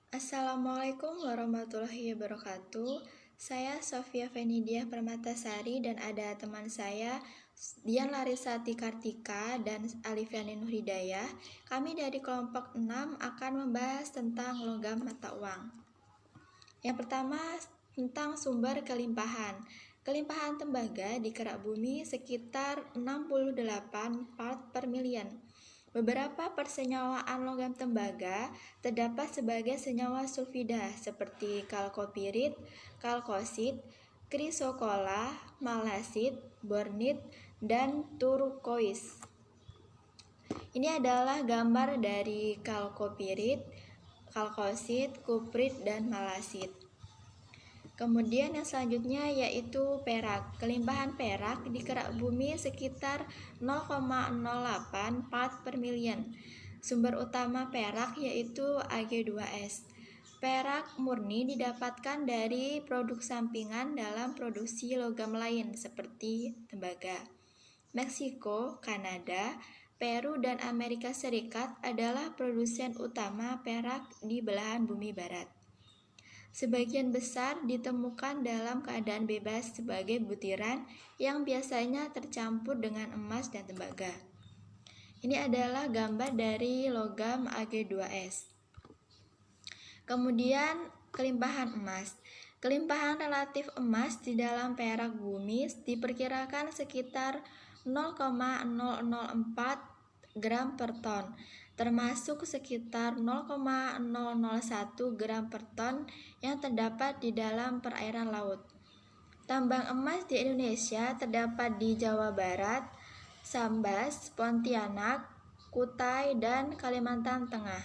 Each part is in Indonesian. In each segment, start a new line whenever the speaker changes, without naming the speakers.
Assalamualaikum warahmatullahi wabarakatuh. Saya Sofia Venidia Permatasari dan ada teman saya Dian Larisati Kartika dan Alifiani Nurhidayah. Kami dari kelompok 6 akan membahas tentang logam mata uang. Yang pertama tentang sumber kelimpahan. Kelimpahan tembaga di kerak bumi sekitar 68 part per million. Beberapa persenyawaan logam tembaga terdapat sebagai senyawa sulfida seperti kalkopirit, kalkosit, krisokola, malasit, bornit, dan turkois. Ini adalah gambar dari kalkopirit, kalkosit, kuprit, dan malasit. Kemudian yang selanjutnya yaitu perak. Kelimpahan perak di kerak bumi sekitar 0,08 part per million. Sumber utama perak yaitu Ag2S. Perak murni didapatkan dari produk sampingan dalam produksi logam lain seperti tembaga. Meksiko, Kanada, Peru, dan Amerika Serikat adalah produsen utama perak di belahan bumi barat. Sebagian besar ditemukan dalam keadaan bebas sebagai butiran yang biasanya tercampur dengan emas dan tembaga. Ini adalah gambar dari logam Ag2S. Kemudian kelimpahan emas. Kelimpahan relatif emas di dalam perak bumi diperkirakan sekitar 0,004 gram per ton, termasuk sekitar 0,001 gram per ton yang terdapat di dalam perairan laut. Tambang emas di Indonesia terdapat di Jawa Barat, Sambas, Pontianak, Kutai, dan Kalimantan Tengah.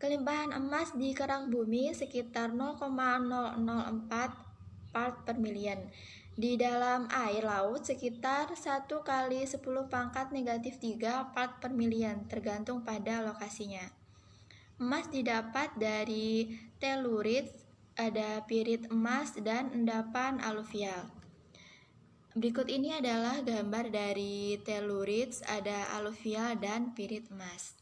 Kelimpahan emas di kerak bumi sekitar 0,004 part per million. Di dalam air laut sekitar 1 kali 10 pangkat negatif 3 part per million tergantung pada lokasinya. Emas didapat dari telurit, ada pirit emas, dan endapan aluvial. Berikut ini adalah gambar dari telurit, ada aluvial dan pirit emas.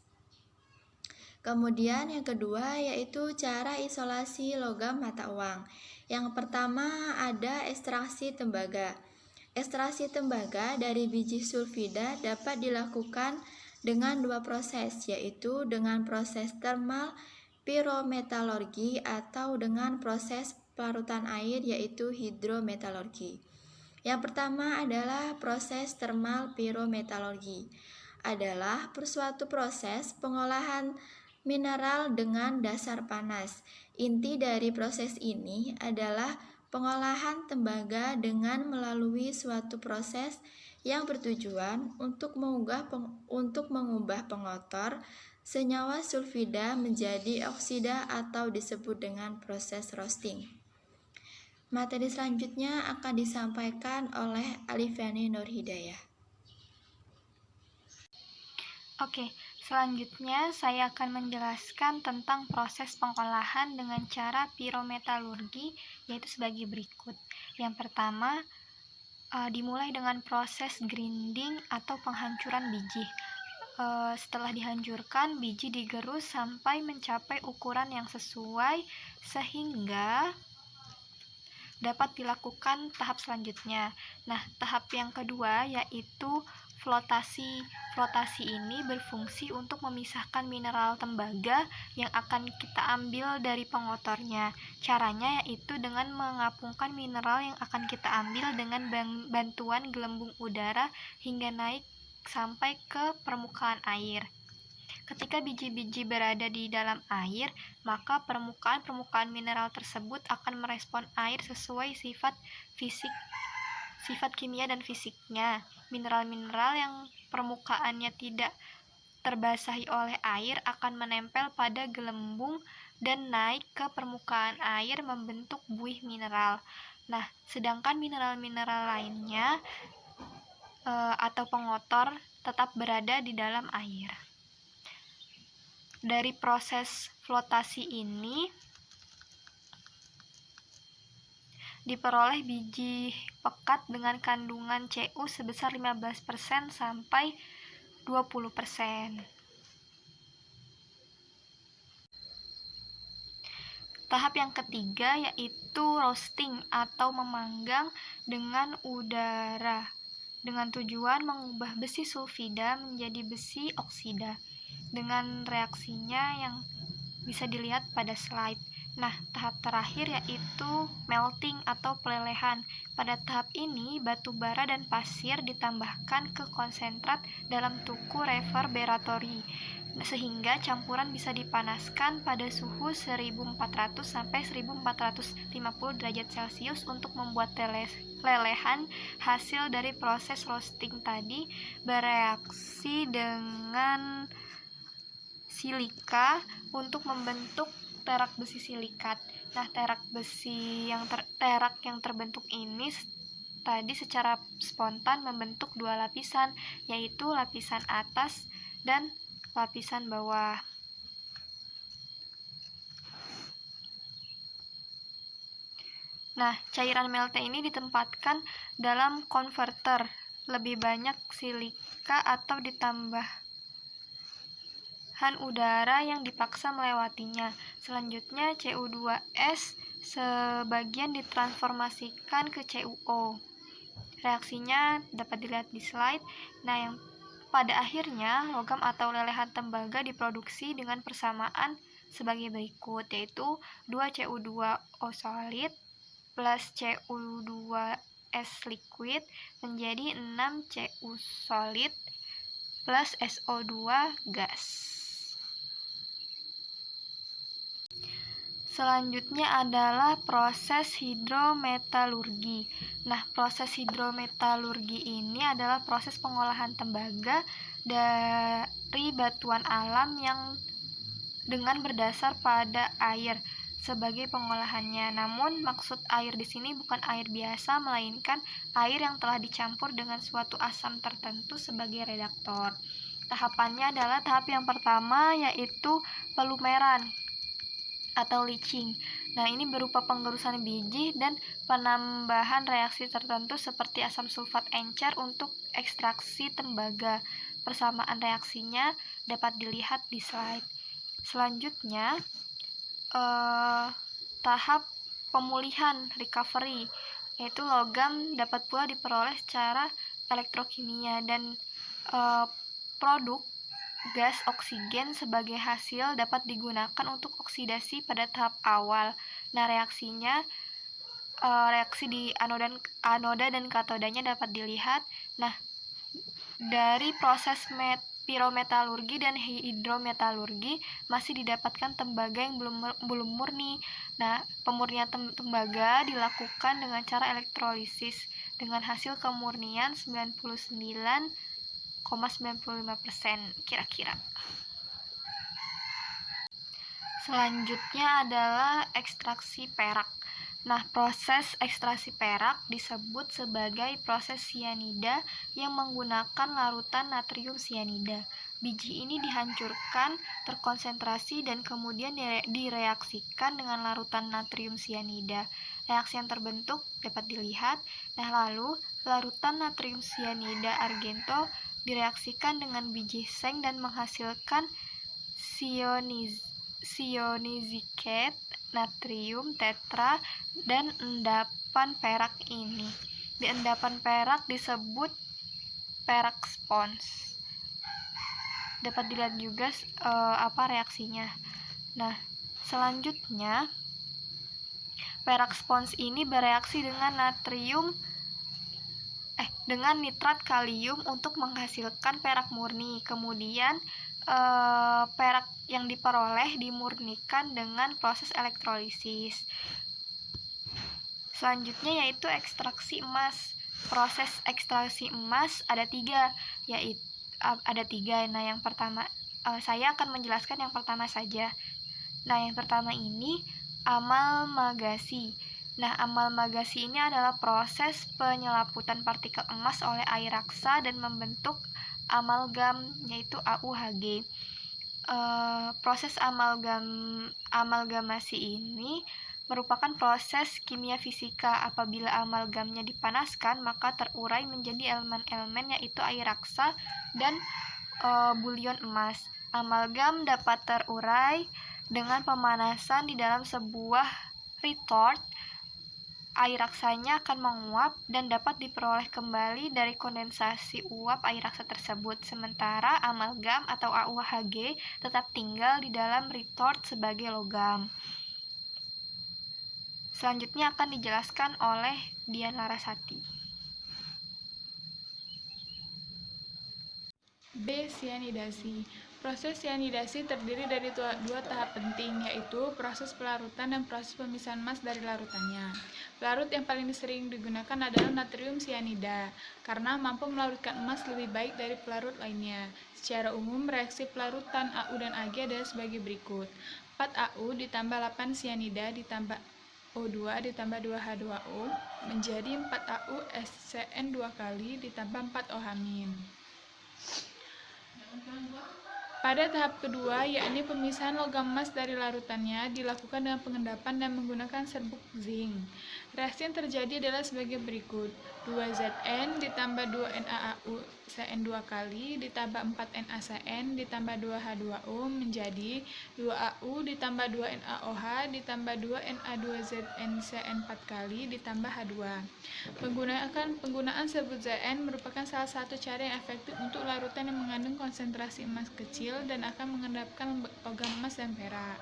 Kemudian yang kedua yaitu cara isolasi logam mata uang. Yang pertama ada ekstraksi tembaga. Ekstraksi tembaga dari biji sulfida dapat dilakukan dengan dua proses, yaitu dengan proses termal pirometalurgi atau dengan proses pelarutan air yaitu hidrometalurgi. Yang pertama adalah proses termal pirometalurgi. Adalah suatu proses pengolahan mineral dengan dasar panas. Inti dari proses ini adalah pengolahan tembaga dengan melalui suatu proses yang bertujuan untuk mengubah pengotor senyawa sulfida menjadi oksida atau disebut dengan proses roasting. Materi selanjutnya akan disampaikan oleh Alifiani Nurhidayah.
Oke, selanjutnya saya akan menjelaskan tentang proses pengolahan dengan cara pirometalurgi, yaitu sebagai berikut. Yang pertama, dimulai dengan proses grinding atau penghancuran biji. Setelah dihancurkan, biji digerus sampai mencapai ukuran yang sesuai sehingga dapat dilakukan tahap selanjutnya. Nah, tahap yang kedua yaitu flotasi. Flotasi ini berfungsi untuk memisahkan mineral tembaga yang akan kita ambil dari pengotornya. Caranya yaitu dengan mengapungkan mineral yang akan kita ambil dengan bantuan gelembung udara hingga naik sampai ke permukaan air. Ketika biji-biji berada di dalam air, maka permukaan mineral tersebut akan merespon air sesuai sifat kimia dan fisiknya. Mineral-mineral yang permukaannya tidak terbasahi oleh air akan menempel pada gelembung dan naik ke permukaan air membentuk buih mineral. Nah, sedangkan mineral-mineral lainnya atau pengotor tetap berada di dalam air. Dari proses flotasi ini diperoleh biji pekat dengan kandungan Cu sebesar 15% sampai 20%. Tahap yang ketiga yaitu roasting atau memanggang dengan udara dengan tujuan mengubah besi sulfida menjadi besi oksida dengan reaksinya yang bisa dilihat pada slide. Nah, tahap terakhir yaitu melting atau pelelehan. Pada tahap ini, batu bara dan pasir ditambahkan ke konsentrat dalam tuku reverberatori, sehingga campuran bisa dipanaskan pada suhu 1400 sampai 1450 derajat Celcius untuk membuat lelehan. Hasil dari proses roasting tadi bereaksi dengan silika untuk membentuk terak besi silikat. Nah, terak yang terbentuk ini tadi secara spontan membentuk dua lapisan, yaitu lapisan atas dan lapisan bawah. Nah, cairan melte ini ditempatkan dalam konverter. Lebih banyak silika atau ditambahkan udara yang dipaksa melewatinya. Selanjutnya Cu2S sebagian ditransformasikan ke CuO. Reaksinya dapat dilihat di slide. Nah, yang pada akhirnya logam atau lelehan tembaga diproduksi dengan persamaan sebagai berikut, yaitu 2Cu2O solid plus Cu2S liquid menjadi 6Cu solid plus SO2 gas. Selanjutnya adalah proses hidrometalurgi. Nah, proses hidrometalurgi ini adalah proses pengolahan tembaga dari batuan alam yang dengan berdasar pada air sebagai pengolahannya. Namun, maksud air di sini bukan air biasa, melainkan air yang telah dicampur dengan suatu asam tertentu sebagai redaktor. Tahapannya adalah tahap yang pertama yaitu pelumeran atau leaching. Nah, ini berupa penggerusan biji dan penambahan reaksi tertentu seperti asam sulfat encer untuk ekstraksi tembaga. Persamaan reaksinya dapat dilihat di slide. Selanjutnya, tahap pemulihan recovery, yaitu logam dapat pula diperoleh secara elektrokimia dan produk gas oksigen sebagai hasil dapat digunakan untuk oksidasi pada tahap awal. Nah, reaksinya reaksi di anoda dan katodanya dapat dilihat. Nah, dari proses pirometalurgi dan hidrometalurgi masih didapatkan tembaga yang belum murni. Nah, pemurnian tembaga dilakukan dengan cara elektrolisis dengan hasil kemurnian 99,95% kira-kira. Selanjutnya adalah ekstraksi perak. Nah, proses ekstraksi perak disebut sebagai proses sianida yang menggunakan larutan natrium sianida. Biji ini dihancurkan, terkonsentrasi, dan kemudian direaksikan dengan larutan natrium sianida. Reaksi yang terbentuk dapat dilihat. Nah, lalu larutan natrium sianida argento direaksikan dengan biji seng dan menghasilkan cyanosilicate natrium tetra dan endapan perak ini. Di endapan perak disebut perak spons. Dapat dilihat juga apa reaksinya. Nah, selanjutnya perak spons ini bereaksi dengan nitrat kalium untuk menghasilkan perak murni. Kemudian perak yang diperoleh dimurnikan dengan proses elektrolisis. Selanjutnya yaitu ekstraksi emas. Proses ekstraksi emas ada tiga. Nah, yang pertama saya akan menjelaskan yang pertama saja. Nah, yang pertama ini amalgamasi. Nah, amalgamasi ini adalah proses penyelaputan partikel emas oleh air raksa dan membentuk amalgam, yaitu AuHG. Proses amalgamasi ini merupakan proses kimia fisika. Apabila amalgamnya dipanaskan, maka terurai menjadi elemen-elemen yaitu air raksa dan bulion emas. Amalgam dapat terurai Dengan pemanasan di dalam sebuah retort, air raksanya akan menguap dan dapat diperoleh kembali dari kondensasi uap air raksa tersebut, sementara amalgam atau AuHG tetap tinggal di dalam retort sebagai logam. Selanjutnya akan dijelaskan oleh Dian Larasati.
B. Sianidasi. Proses sianidasi terdiri dari dua tahap penting, yaitu proses pelarutan dan proses pemisahan emas dari larutannya. Pelarut yang paling sering digunakan adalah natrium sianida, karena mampu melarutkan emas lebih baik dari pelarut lainnya. Secara umum, reaksi pelarutan AU dan Ag adalah sebagai berikut. 4 AU ditambah 8 sianida ditambah O2 ditambah 2H2O menjadi 4 AU SCN 2 kali ditambah 4 OH-. Pada tahap kedua, yakni pemisahan logam emas dari larutannya, dilakukan dengan pengendapan dan menggunakan serbuk zinc. Reaksi yang terjadi adalah sebagai berikut. 2Zn ditambah 2NaAu Cn 2 kali ditambah 4NaCN ditambah 2H2O menjadi 2Au ditambah 2NaOH ditambah 2Na2ZnCN 4 kali ditambah H2. Penggunaan serbuk Zn merupakan salah satu cara yang efektif untuk larutan yang mengandung konsentrasi emas kecil dan akan mengendapkan logam emas dan perak.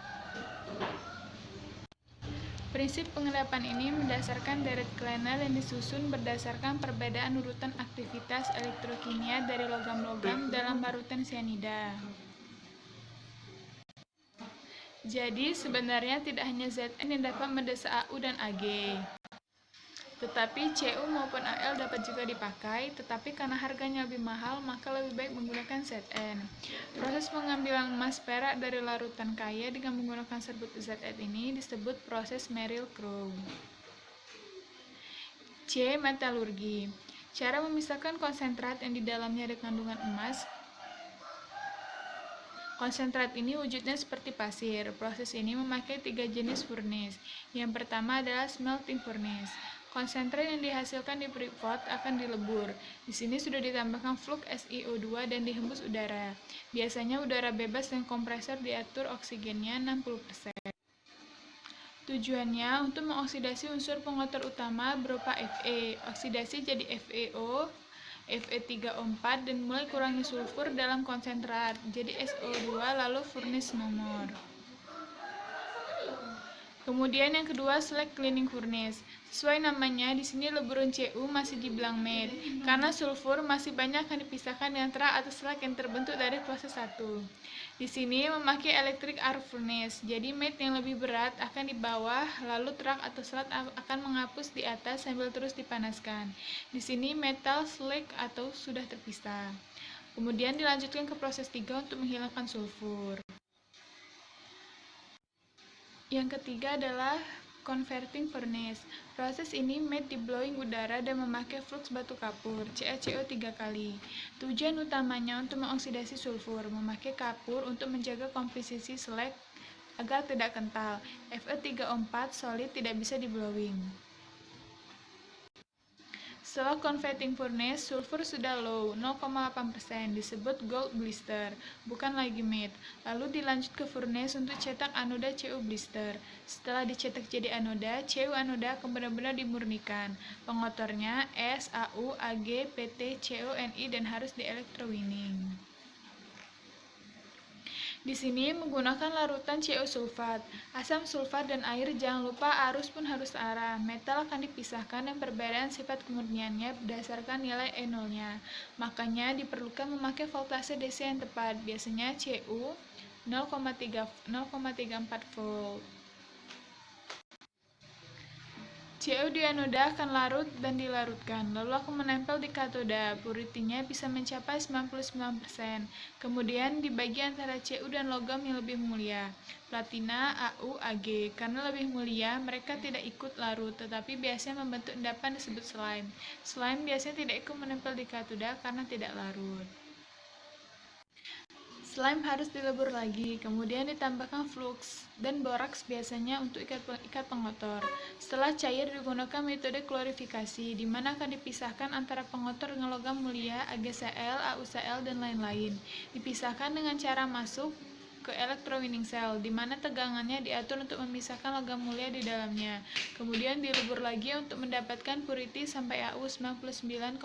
Prinsip pengendapan ini mendasarkan deret Kleiner yang disusun berdasarkan perbedaan urutan aktivitas elektrokimia dari logam-logam dalam larutan sianida. Jadi sebenarnya tidak hanya Zn yang dapat mendesak Au dan Ag, tetapi Cu maupun Al dapat juga dipakai, tetapi karena harganya lebih mahal, maka lebih baik menggunakan Zn. Proses pengambilan emas perak dari larutan kaya dengan menggunakan serbuk Zn ini disebut proses Merrill-Crowe. C. Metalurgi. Cara memisahkan konsentrat yang di dalamnya ada kandungan emas. Konsentrat ini wujudnya seperti pasir. Proses ini memakai 3 jenis furnace. Yang pertama adalah smelting furnace. Konsentrat yang dihasilkan di pre-pot akan dilebur. Di sini sudah ditambahkan flux SiO2 dan dihembus udara. Biasanya udara bebas dan kompresor diatur oksigennya 60%. Tujuannya untuk mengoksidasi unsur pengotor utama berupa Fe. Oksidasi jadi FeO, Fe3O4 dan mulai kurangi sulfur dalam konsentrat. Jadi SO2 lalu furnace nomor. Kemudian yang kedua, select cleaning furnace. Sesuai namanya, di sini leburan Cu masih dibilang matte, karena sulfur masih banyak akan dipisahkan dengan terak atau slag yang terbentuk dari proses 1. Di sini memakai electric arc furnace, jadi matte yang lebih berat akan di bawah, lalu terak atau slag akan menghapus di atas sambil terus dipanaskan. Di sini metal slag atau sudah terpisah. Kemudian dilanjutkan ke proses 3 untuk menghilangkan sulfur. Yang ketiga adalah converting furnace. Proses ini matte di blowing udara dan memakai flux batu kapur, CaCO 3 kali. Tujuan utamanya untuk mengoksidasi sulfur, memakai kapur untuk menjaga komposisi slag agar tidak kental. Fe3O4 solid tidak bisa di blowing. Setelah converting furnace, sulfur sudah low, 0,8%, disebut gold blister, bukan lagi matte. Lalu dilanjut ke furnace untuk cetak anoda Cu blister. Setelah dicetak jadi anoda, Cu anoda akan benar-benar dimurnikan. Pengotornya S, Au, Ag, Pt, Co, Ni dan harus di electrowinning. Di sini menggunakan larutan CO sulfat, asam sulfat dan air. Jangan lupa arus pun harus arah. Metal akan dipisahkan dan perbedaan sifat kemurniannya berdasarkan nilai E0-nya. Makanya diperlukan memakai voltase DC yang tepat, biasanya Cu 0,34 volt. Cu di anoda akan larut dan dilarutkan, lalu akan menempel di katoda. Purity-nya bisa mencapai 99%. Kemudian dibagi antara Cu dan logam yang lebih mulia, platina, Au, Ag. Karena lebih mulia, mereka tidak ikut larut, tetapi biasanya membentuk endapan disebut slime. Slime biasanya tidak ikut menempel di katoda karena tidak larut. Slime harus dilebur lagi, kemudian ditambahkan flux dan boraks biasanya untuk ikat pengotor. Setelah cair digunakan metode klorifikasi, di mana akan dipisahkan antara pengotor dengan logam mulia, AgCl, AuCl, dan lain-lain. Dipisahkan dengan cara masuk ke electrowinning cell, di mana tegangannya diatur untuk memisahkan logam mulia di dalamnya. Kemudian dilebur lagi untuk mendapatkan purity sampai AU 99,99%.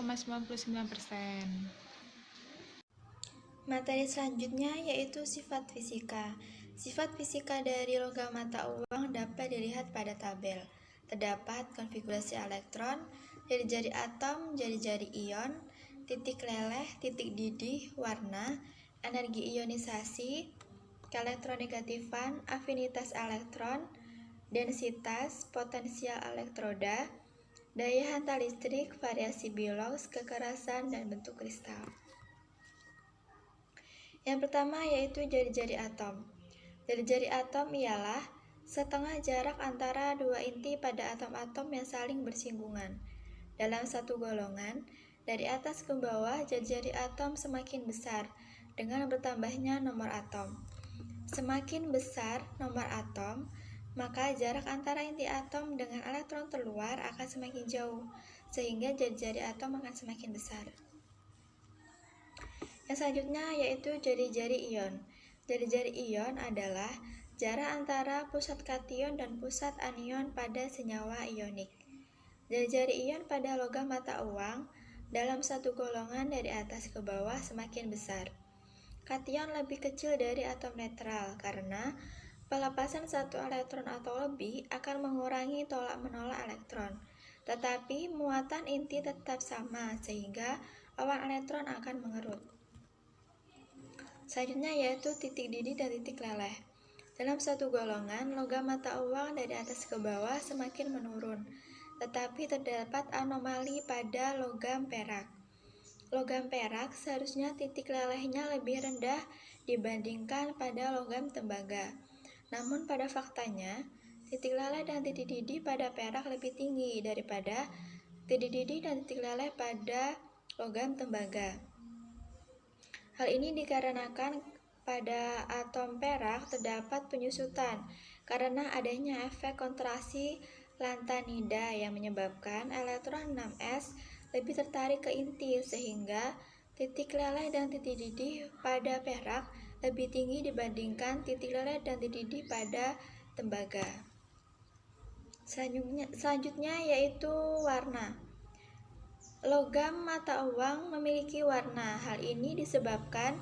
Materi selanjutnya yaitu sifat fisika. Sifat fisika dari logam mata uang dapat dilihat pada tabel. Terdapat konfigurasi elektron, jari-jari atom, jari-jari ion, titik leleh, titik didih, warna, energi ionisasi, keelektronegatifan, afinitas elektron, densitas, potensial elektroda, daya hantar listrik, variasi biologs, kekerasan, dan bentuk kristal. Yang pertama yaitu jari-jari atom. Jari-jari atom ialah setengah jarak antara dua inti pada atom-atom yang saling bersinggungan. Dalam satu golongan, dari atas ke bawah jari-jari atom semakin besar dengan bertambahnya nomor atom. Semakin besar nomor atom, maka jarak antara inti atom dengan elektron terluar akan semakin jauh, sehingga jari-jari atom akan semakin besar. Yang selanjutnya yaitu jari-jari ion. Jari-jari ion adalah jarak antara pusat kation dan pusat anion pada senyawa ionik. Jari-jari ion pada logam mata uang dalam satu golongan dari atas ke bawah semakin besar. Kation lebih kecil dari atom netral karena pelepasan satu elektron atau lebih akan mengurangi tolak-menolak elektron. Tetapi muatan inti tetap sama sehingga awan elektron akan mengerut. Selanjutnya yaitu titik didih dan titik leleh. Dalam satu golongan, logam mata uang dari atas ke bawah semakin menurun, tetapi terdapat anomali pada logam perak. Logam perak seharusnya titik lelehnya lebih rendah dibandingkan pada logam tembaga. Namun pada faktanya, titik leleh dan titik didih pada perak lebih tinggi daripada titik didih dan titik leleh pada logam tembaga. Hal ini dikarenakan pada atom perak terdapat penyusutan karena adanya efek kontraksi lantanida yang menyebabkan elektron 6s lebih tertarik ke inti sehingga titik leleh dan titik didih pada perak lebih tinggi dibandingkan titik leleh dan titik didih pada tembaga. Selanjutnya yaitu warna. Logam mata uang memiliki warna. Hal ini disebabkan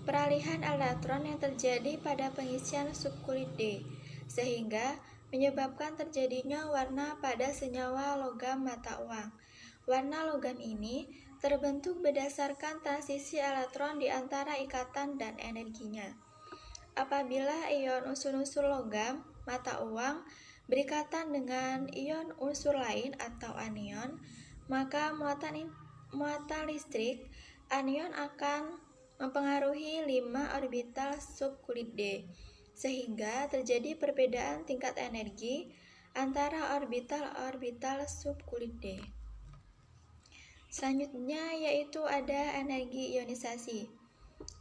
peralihan elektron yang terjadi pada pengisian subkulit D, sehingga menyebabkan terjadinya warna pada senyawa logam mata uang. Warna logam ini terbentuk berdasarkan transisi elektron di antara ikatan dan energinya. Apabila ion unsur-unsur logam mata uang berikatan dengan ion unsur lain atau anion, maka muatan listrik anion akan mempengaruhi 5 orbital subkulit D, sehingga terjadi perbedaan tingkat energi antara orbital-orbital subkulit D. Selanjutnya yaitu ada energi ionisasi.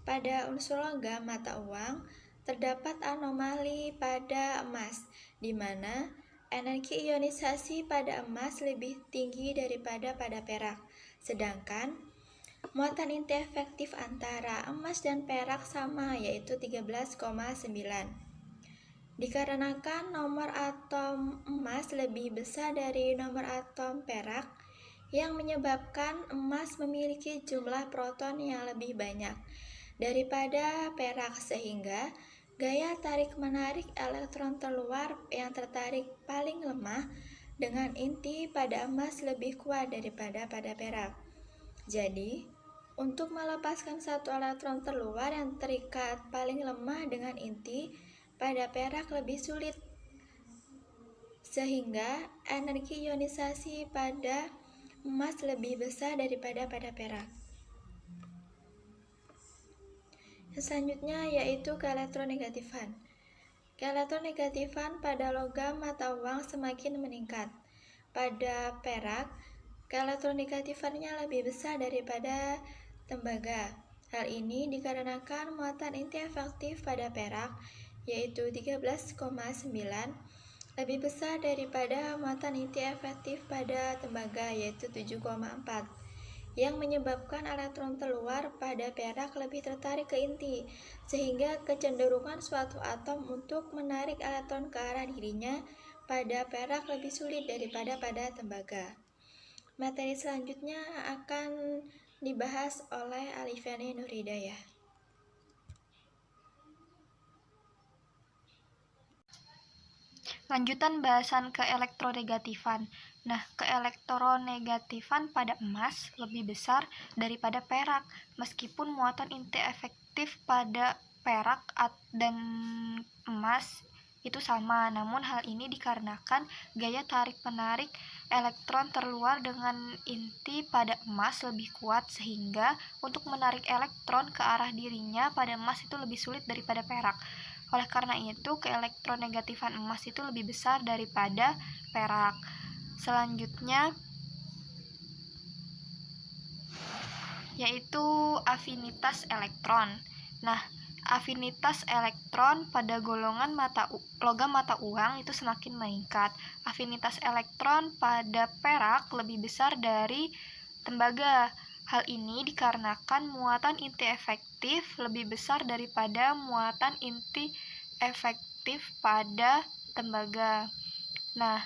Pada unsur logam mata uang terdapat anomali pada emas, di mana energi ionisasi pada emas lebih tinggi daripada pada perak, sedangkan muatan inti efektif antara emas dan perak sama yaitu 13,9. Dikarenakan nomor atom emas lebih besar dari nomor atom perak, yang menyebabkan emas memiliki jumlah proton yang lebih banyak daripada perak sehingga gaya tarik-menarik elektron terluar yang tertarik paling lemah dengan inti pada emas lebih kuat daripada pada perak. Jadi, untuk melepaskan satu elektron terluar yang terikat paling lemah dengan inti pada perak lebih sulit, sehingga energi ionisasi pada emas lebih besar daripada pada perak. Selanjutnya yaitu keelektronegatifan. Keelektronegatifan pada logam mata uang semakin meningkat. Pada perak, keelektronegatifannya lebih besar daripada tembaga. Hal ini dikarenakan muatan inti efektif pada perak, yaitu 13,9, lebih besar daripada muatan inti efektif pada tembaga, yaitu 7,4. yang menyebabkan elektron terluar pada perak lebih tertarik ke inti, sehingga kecenderungan suatu atom untuk menarik elektron ke arah dirinya pada perak lebih sulit daripada pada tembaga. Materi selanjutnya akan dibahas oleh Alifiani Nurhidayah.
Lanjutan bahasan keelektronegatifan. Nah, keelektronegatifan pada emas lebih besar daripada perak, meskipun muatan inti efektif pada perak dan emas itu sama, namun hal ini dikarenakan gaya tarik-menarik elektron terluar dengan inti pada emas lebih kuat, sehingga untuk menarik elektron ke arah dirinya pada emas itu lebih sulit daripada perak. Oleh karena itu, keelektronegatifan emas itu lebih besar daripada perak. Selanjutnya yaitu afinitas elektron. Nah, afinitas elektron pada golongan logam mata uang itu semakin meningkat. Afinitas elektron pada perak lebih besar dari tembaga. Hal ini dikarenakan muatan inti efektif lebih besar daripada muatan inti efektif pada tembaga. Nah,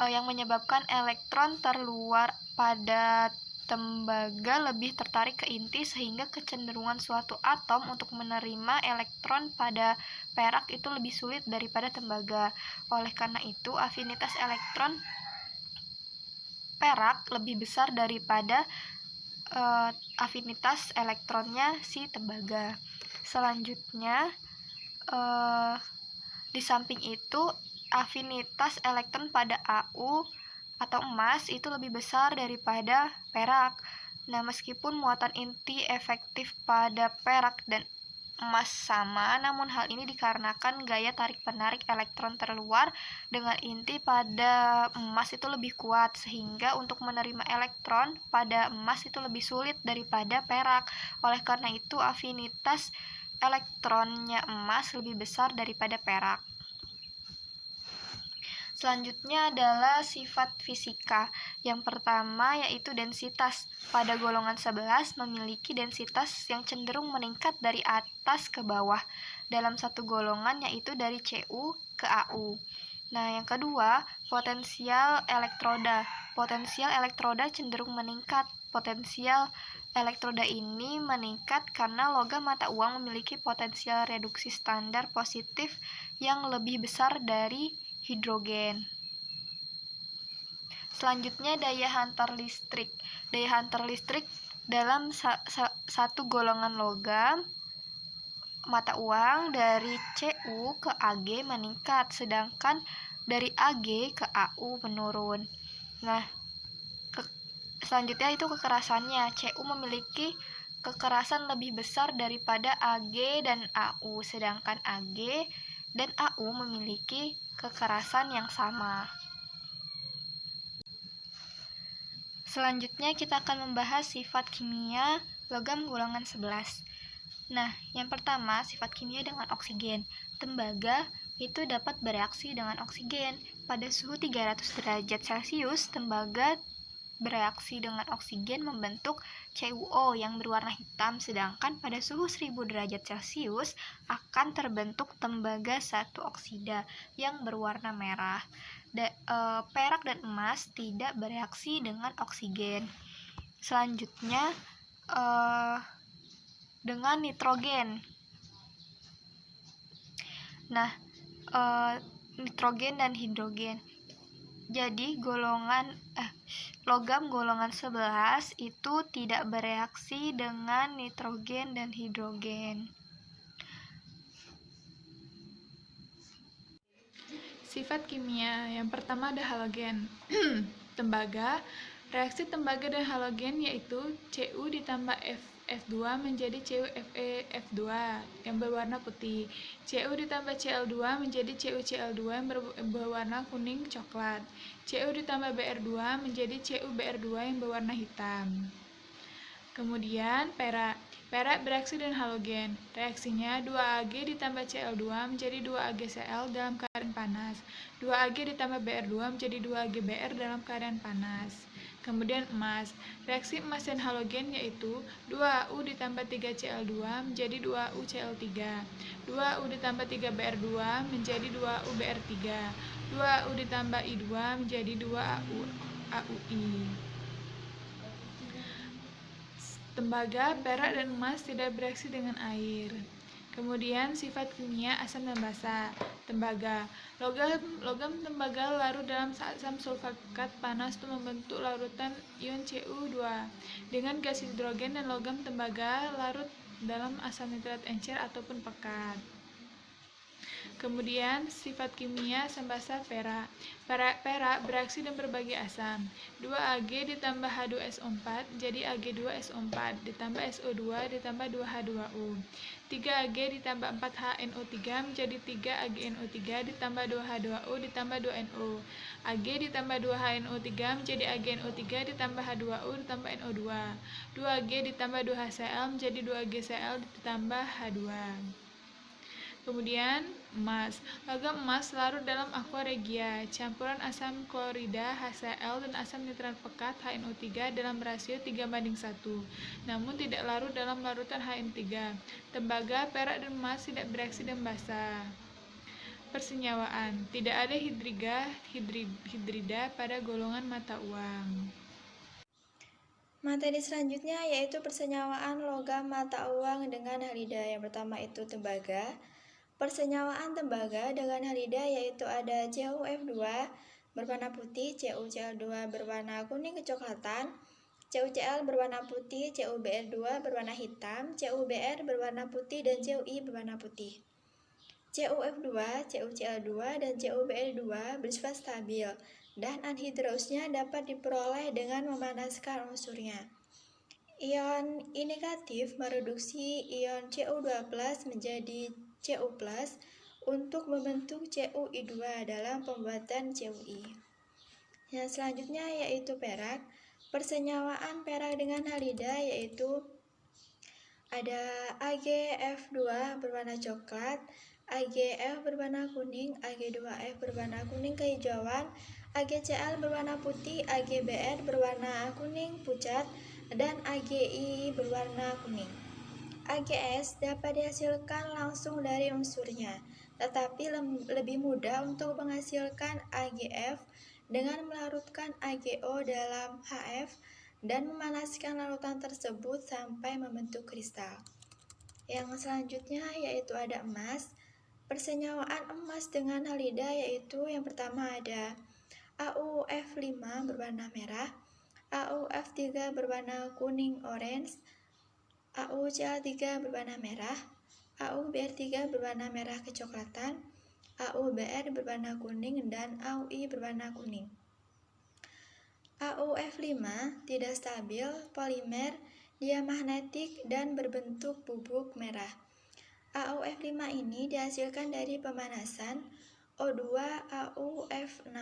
yang menyebabkan elektron terluar pada tembaga lebih tertarik ke inti, sehingga kecenderungan suatu atom untuk menerima elektron pada perak itu lebih sulit daripada tembaga. Oleh karena itu, afinitas elektron perak lebih besar daripada afinitas elektronnya si tembaga. Selanjutnya, di samping itu, afinitas elektron pada AU atau emas itu lebih besar daripada perak. Nah, meskipun muatan inti efektif pada perak dan emas sama, namun hal ini dikarenakan gaya tarik-penarik elektron terluar dengan inti pada emas itu lebih kuat, sehingga untuk menerima elektron pada emas itu lebih sulit daripada perak. Oleh karena itu, afinitas elektronnya emas lebih besar daripada perak. Selanjutnya adalah sifat fisika. Yang pertama yaitu densitas. Pada golongan 11 memiliki densitas yang cenderung meningkat dari atas ke bawah dalam satu golongan, yaitu dari Cu ke Au. Nah, yang kedua, potensial elektroda. Potensial elektroda cenderung meningkat. Potensial elektroda ini meningkat karena logam mata uang memiliki potensial reduksi standar positif yang lebih besar dari hidrogen. Selanjutnya, daya hantar listrik. Daya hantar listrik dalam satu golongan logam mata uang dari Cu ke Ag meningkat, sedangkan dari Ag ke Au menurun. Nah, selanjutnya itu kekerasannya. Cu memiliki kekerasan lebih besar daripada Ag dan Au, sedangkan Ag dan Au memiliki kekerasan yang sama. Selanjutnya kita akan membahas sifat kimia logam golongan 11. Nah, yang pertama, sifat kimia dengan oksigen. Tembaga itu dapat bereaksi dengan oksigen. Pada suhu 300 derajat Celcius, tembaga bereaksi dengan oksigen membentuk CuO yang berwarna hitam, sedangkan pada suhu 1000 derajat Celcius akan terbentuk tembaga 1 oksida yang berwarna merah. Perak dan emas tidak bereaksi dengan oksigen. Selanjutnya, dengan nitrogen. Nah, nitrogen dan hidrogen. Jadi logam golongan 11 itu tidak bereaksi dengan nitrogen dan hidrogen.
Sifat kimia yang pertama ada halogen. Tembaga. Reaksi tembaga dan halogen yaitu Cu ditambah F2 menjadi CuFe-F2 yang berwarna putih. Cu ditambah Cl2 menjadi CuCl2 yang berwarna kuning coklat. Cu ditambah Br2 menjadi CuBr2 yang berwarna hitam. Kemudian perak. Perak bereaksi dengan halogen. Reaksinya 2Ag ditambah Cl2 menjadi 2AgCl dalam keadaan panas. 2Ag ditambah Br2 menjadi 2AgBr dalam keadaan panas. Kemudian emas. Reaksi emas dan halogen yaitu 2U ditambah 3Cl2 menjadi 2UCl3, 2U ditambah 3Br2 menjadi 2UBr3, 2U ditambah I2 menjadi 2AuI. Tembaga, perak, dan emas tidak bereaksi dengan air. Kemudian sifat kimia asam dan basa. Tembaga. Logam tembaga larut dalam asam sulfakat panas untuk membentuk larutan ion Cu2 dengan gas hidrogen, dan logam tembaga larut dalam asam nitrat encer ataupun pekat. Kemudian sifat kimia asam basa perak. Perak bereaksi dan berbagi asam. 2Ag ditambah H2SO4 jadi Ag2SO4 ditambah SO2 ditambah 2H2O. 3Ag ditambah 4HNO3 menjadi 3AgNO3 ditambah 2H2O ditambah 2NO. Ag ditambah 2HNO3 menjadi AgNO3 ditambah H2O ditambah NO2. 2Ag ditambah 2HCl menjadi 2AgCl ditambah H2. Kemudian emas. Logam emas larut dalam aqua regia, campuran asam klorida HCl dan asam nitrat pekat HNO3 dalam rasio 3:1, namun tidak larut dalam larutan HN3. Tembaga, perak, dan emas tidak bereaksi dan basa. Persenyawaan. Tidak ada hidrida pada golongan mata uang.
Materi selanjutnya yaitu persenyawaan logam mata uang dengan halida. Yang pertama itu tembaga. Persenyawaan tembaga dengan halida yaitu ada CuF2 berwarna putih, CuCl2 berwarna kuning kecoklatan, CuCl berwarna putih, CuBr2 berwarna hitam, CuBr berwarna putih, dan CuI berwarna putih. CuF2, CuCl2, dan CuBr2 bersifat stabil dan anhidrosnya dapat diperoleh dengan memanaskan unsurnya. Ion I negatif mereduksi ion Cu2+ menjadi Cu+ untuk membentuk CuI2 dalam pembuatan CuI. Yang selanjutnya yaitu perak. Persenyawaan perak dengan halida yaitu ada AgF2 berwarna coklat, AgF berwarna kuning, Ag2F berwarna kuning kehijauan, AgCl berwarna putih, AgBr berwarna kuning pucat, dan AgI berwarna kuning. Ags dapat dihasilkan langsung dari unsurnya, tetapi lebih mudah untuk menghasilkan AgF dengan melarutkan AgO dalam HF dan memanaskan larutan tersebut sampai membentuk kristal. Yang selanjutnya yaitu ada emas. Persenyawaan emas dengan halida yaitu yang pertama ada AuF5 berwarna merah, AuF3 berwarna kuning orange, AuCl3 berwarna merah, AuBr3 berwarna merah kecoklatan, AuBr berwarna kuning, dan AuI berwarna kuning. AuF5 tidak stabil, polimer, diamagnetik, dan berbentuk bubuk merah. AuF5 ini dihasilkan dari pemanasan O2AuF6,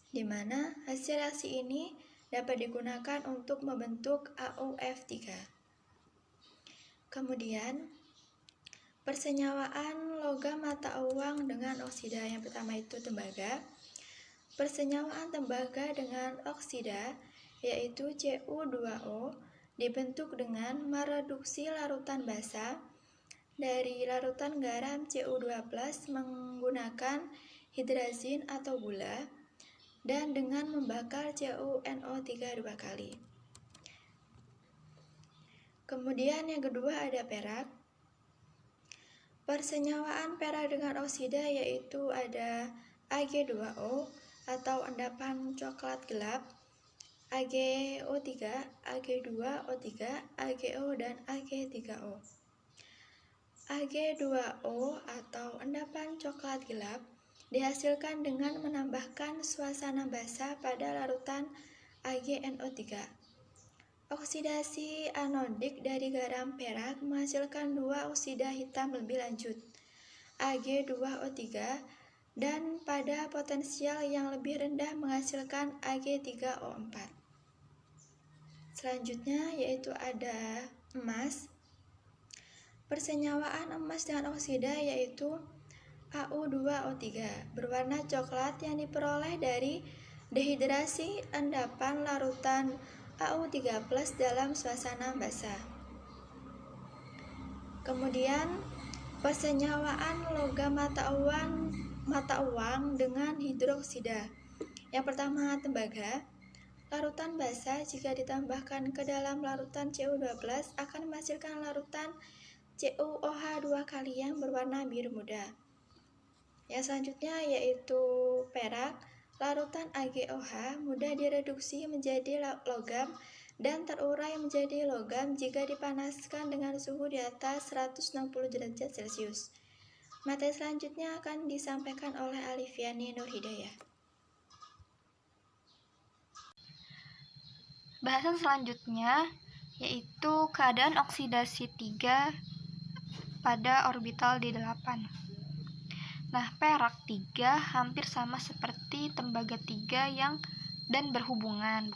di mana hasil reaksi ini dapat digunakan untuk membentuk AuF3. Kemudian, persenyawaan logam mata uang dengan oksida. Yang pertama itu tembaga. Persenyawaan tembaga dengan oksida yaitu Cu2O dibentuk dengan mereduksi larutan basa dari larutan garam Cu2+ menggunakan hidrazin atau gula dan dengan membakar CuNO3 dua kali. Kemudian yang kedua ada perak. Persenyawaan perak dengan oksida yaitu ada Ag2O atau endapan coklat gelap, AgO3, Ag2O3, AgO, dan Ag3O. Ag2O atau endapan coklat gelap dihasilkan dengan menambahkan suasana basa pada larutan AgNO3. Oksidasi anodik dari garam perak menghasilkan dua oksida hitam lebih lanjut, Ag2O3, dan pada potensial yang lebih rendah menghasilkan Ag3O4. Selanjutnya yaitu ada emas. Persenyawaan emas dengan oksida yaitu Au2O3 berwarna coklat yang diperoleh dari Dehidrasi endapan larutan AU3+ dalam suasana basah. Kemudian persenyawaan logam mata uang dengan hidroksida. Yang pertama, tembaga. Larutan basah jika ditambahkan ke dalam larutan Cu2+ akan menghasilkan larutan CuOH 2 kali yang berwarna biru muda. Yang selanjutnya yaitu perak. Larutan AgOH mudah direduksi menjadi logam dan terurai menjadi logam jika dipanaskan dengan suhu di atas 160 derajat Celcius. Materi selanjutnya akan disampaikan oleh Alifiani Nurhidayah.
Bahasan selanjutnya yaitu keadaan oksidasi 3 pada orbital D8. Nah, perak 3 hampir sama seperti tembaga 3 dan berhubungan.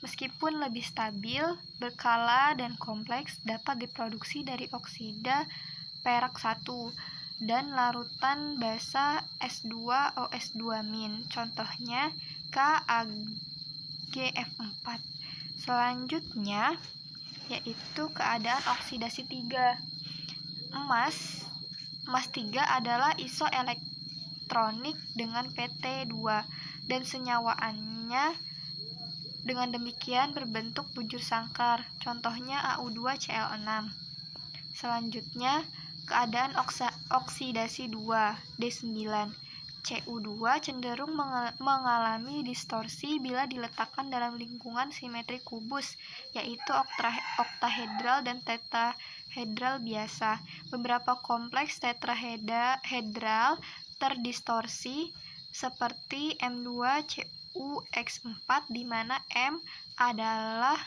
Meskipun lebih stabil, berkala dan kompleks, dapat diproduksi dari oksida perak 1 dan larutan basa S2OS2-. Contohnya KAgF4. Selanjutnya yaitu keadaan oksidasi 3. Emas 3 adalah isoelektronik dengan PT2 dan senyawaannya dengan demikian berbentuk bujur sangkar. Contohnya AU2Cl6. Selanjutnya keadaan oksidasi 2 D9. Cu2 cenderung mengalami distorsi bila diletakkan dalam lingkungan simetri kubus, yaitu oktahedral dan tetrahedral biasa. Beberapa kompleks tetrahedral terdistorsi seperti M2CuX4 di mana M adalah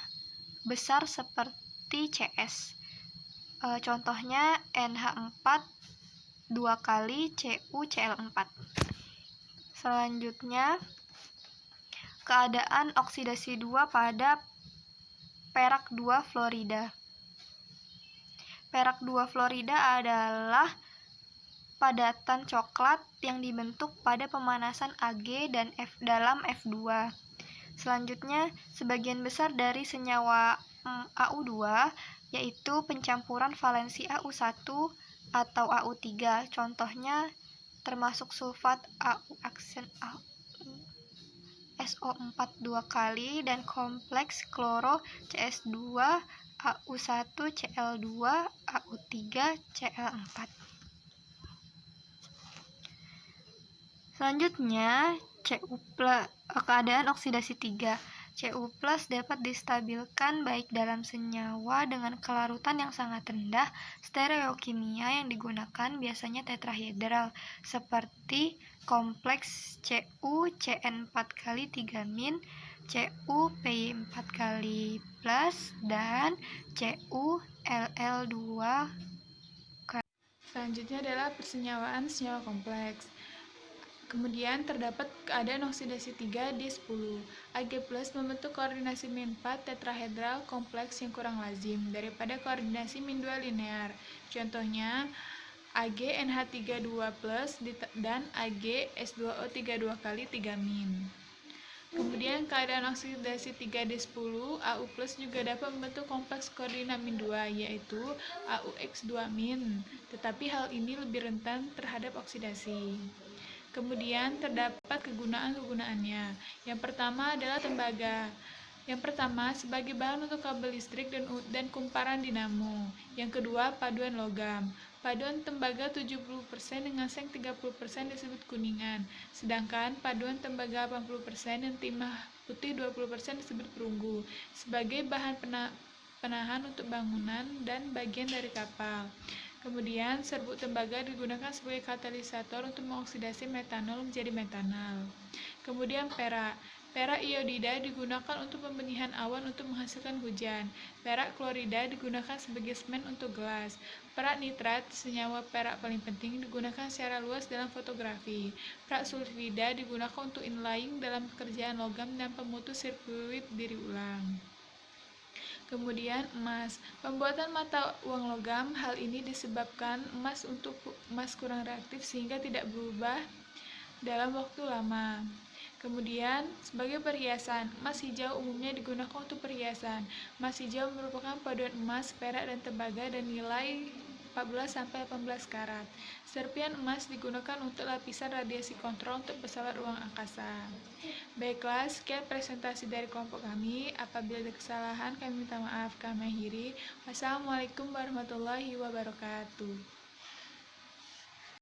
besar seperti Cs. Contohnya NH4 2 kali CuCl4. Selanjutnya, keadaan oksidasi 2 pada perak 2 fluorida. Perak 2 fluorida adalah padatan coklat yang dibentuk pada pemanasan Ag dan F dalam F2. Selanjutnya, sebagian besar dari senyawa AU2 yaitu pencampuran valensi AU1 atau AU3. Contohnya termasuk sulfat AU aksen SO4 2 kali dan kompleks kloro CS2 AU1 Cl2 AU3 Cl4. Selanjutnya, keadaan oksidasi 3. Cu+ dapat distabilkan baik dalam senyawa dengan kelarutan yang sangat rendah. Stereokimia yang digunakan biasanya tetrahedral, seperti kompleks CuCN4 kali 3-, CuPy4 kali plus, dan CuLl2.
Selanjutnya adalah persenyawaan senyawa kompleks. Kemudian terdapat keadaan oksidasi 3 D10. Ag+ membentuk koordinasi min4 tetrahedral kompleks yang kurang lazim daripada koordinasi min2 linear. Contohnya AgNH32+ dan AgS2O32 kali 3-. Kemudian keadaan oksidasi 3D10 Au+ juga dapat membentuk kompleks koordinat min2 yaitu AuX2-, tetapi hal ini lebih rentan terhadap oksidasi. Kemudian terdapat kegunaannya. Yang pertama adalah tembaga. Yang pertama sebagai bahan untuk kabel listrik dan kumparan dinamo. Yang kedua paduan logam. Paduan tembaga 70% dengan seng 30% disebut kuningan. Sedangkan paduan tembaga 80% dan timah putih 20% disebut perunggu. Sebagai bahan penahan untuk bangunan dan bagian dari kapal. Kemudian, serbuk tembaga digunakan sebagai katalisator untuk mengoksidasi metanol menjadi metanal. Kemudian, perak. Perak iodida digunakan untuk pembenihan awan untuk menghasilkan hujan. Perak klorida digunakan sebagai semen untuk gelas. Perak nitrat, senyawa perak paling penting, digunakan secara luas dalam fotografi. Perak sulfida digunakan untuk inlaying dalam pekerjaan logam dan pemutus sirkuit diri ulang. Kemudian emas. Pembuatan mata uang logam, hal ini disebabkan emas kurang reaktif sehingga tidak berubah dalam waktu lama. Kemudian, sebagai perhiasan, emas hijau umumnya digunakan untuk perhiasan. Emas hijau merupakan paduan emas, perak, dan tembaga dan nilai 14-18 karat. Serpian emas digunakan untuk lapisan radiasi kontrol untuk pesawat ruang angkasa. Baiklah, sekian presentasi dari kelompok kami. Apabila ada kesalahan, kami minta maaf. Kami akhiri. Wassalamualaikum warahmatullahi wabarakatuh.